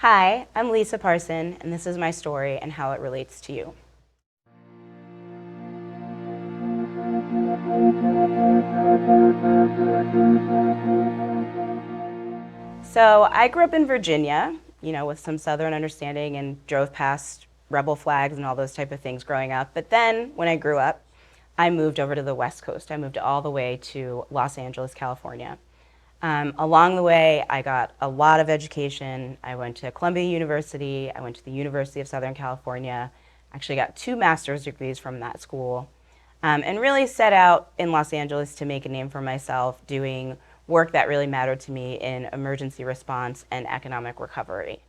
Hi, I'm Lisa Parson, and this is my story and how it relates to you. So I grew up in Virginia, with some Southern understanding and drove past rebel flags and all those type of things growing up. But then when I grew up, I moved over to the West Coast. I moved all the way to Los Angeles, California. Along the way, I got a lot of education. I went to Columbia University. I went to the University of Southern California. Actually got 2 master's degrees from that school. And really set out in Los Angeles to make a name for myself doing work that really mattered to me in emergency response and economic recovery.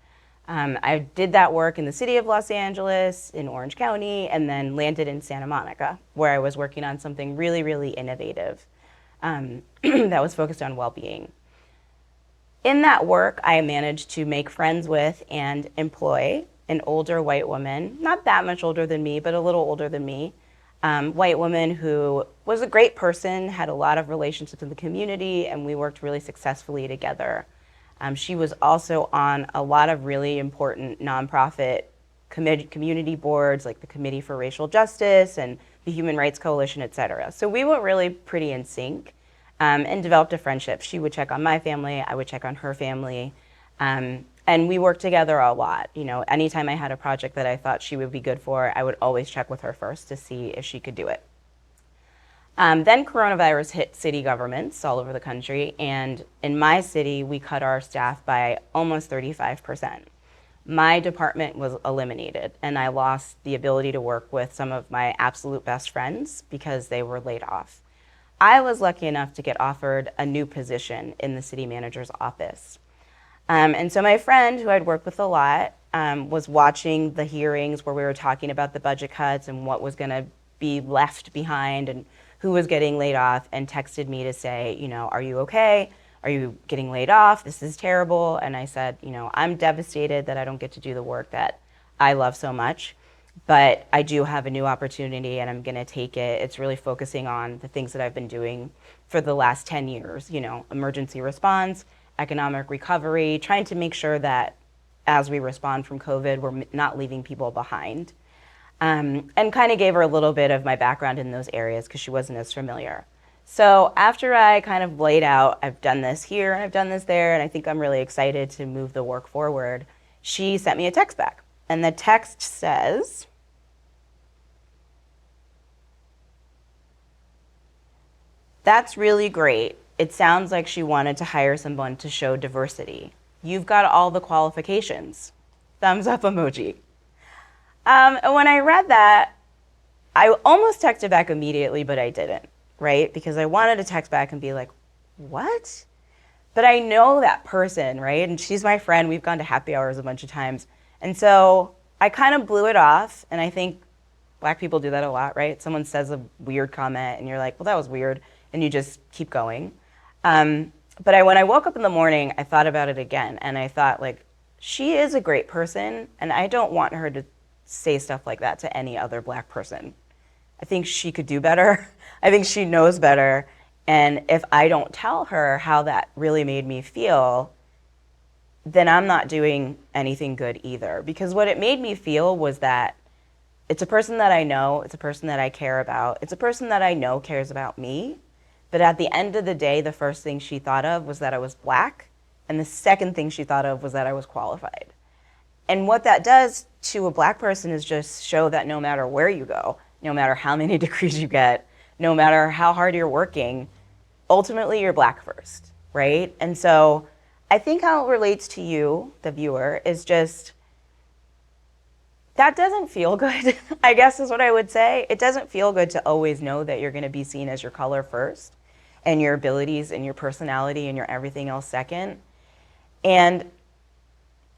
I did that work in the city of Los Angeles, in Orange County, and then landed in Santa Monica, where I was working on something really, really innovative that was focused on well-being. In that work, I managed to make friends with and employ an older white woman, not that much older than me, but a little older than me, white woman who was a great person, had a lot of relationships in the community, and we worked really successfully together. She was also on a lot of really important nonprofit community boards, like the Committee for Racial Justice and the Human Rights Coalition, et cetera. So we were really pretty in sync and developed a friendship. She would check on my family, I would check on her family. And we worked together a lot. Anytime I had a project that I thought she would be good for, I would always check with her first to see if she could do it. Then coronavirus hit city governments all over the country, and in my city, we cut our staff by almost 35%. My department was eliminated, and I lost the ability to work with some of my absolute best friends because they were laid off. I was lucky enough to get offered a new position in the city manager's office. And so my friend, who I'd worked with a lot, was watching the hearings where we were talking about the budget cuts and what was going to be left behind and who was getting laid off, and texted me to say, are you okay? Are you getting laid off? This is terrible. And I said, I'm devastated that I don't get to do the work that I love so much, but I do have a new opportunity and I'm going to take it. It's really focusing on the things that I've been doing for the last 10 years, emergency response, economic recovery, trying to make sure that as we respond from COVID, we're not leaving people behind. And kind of gave her a little bit of my background in those areas because she wasn't as familiar. So after I kind of laid out, I've done this here and I've done this there, and I think I'm really excited to move the work forward, she sent me a text back. And the text says, "That's really great. It sounds like she wanted to hire someone to show diversity. You've got all the qualifications." Thumbs up emoji. And when I read that, I almost texted back immediately, but I didn't, right? Because I wanted to text back and be like, what? But I know that person, right? And she's my friend. We've gone to happy hours a bunch of times. And so I kind of blew it off. And I think Black people do that a lot, right? Someone says a weird comment and you're like, well, that was weird. And you just keep going. But when I woke up in the morning, I thought about it again. And I thought, she is a great person. And I don't want her to say stuff like that to any other Black person. I think she could do better. I think she knows better. And if I don't tell her how that really made me feel, then I'm not doing anything good either. Because what it made me feel was that it's a person that I know, it's a person that I care about, it's a person that I know cares about me. But at the end of the day, the first thing she thought of was that I was Black, and the second thing she thought of was that I was qualified. And what that does to a Black person is just show that no matter where you go, no matter how many degrees you get, no matter how hard you're working, ultimately you're Black first, right? And so I think how it relates to you, the viewer, is just, that doesn't feel good, I guess is what I would say. It doesn't feel good to always know that you're gonna be seen as your color first, and your abilities and your personality and your everything else second. And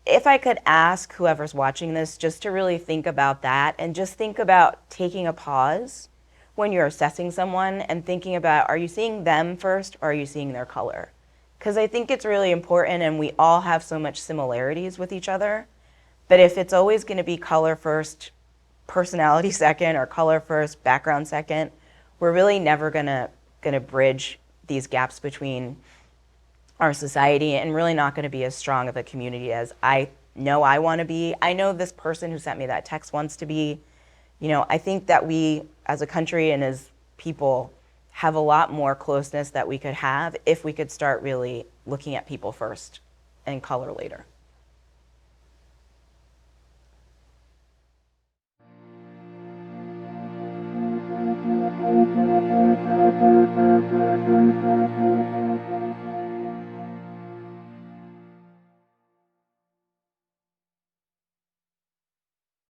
if I could ask whoever's watching this just to really think about that and just think about taking a pause when you're assessing someone and thinking about, are you seeing them first or are you seeing their color? Because I think it's really important, and we all have so much similarities with each other. But if it's always going to be color first, personality second, or color first, background second, we're really never gonna bridge these gaps between our society, and really not going to be as strong of a community as I know I want to be. I know this person who sent me that text wants to be. I think that we as a country and as people have a lot more closeness that we could have if we could start really looking at people first and color later.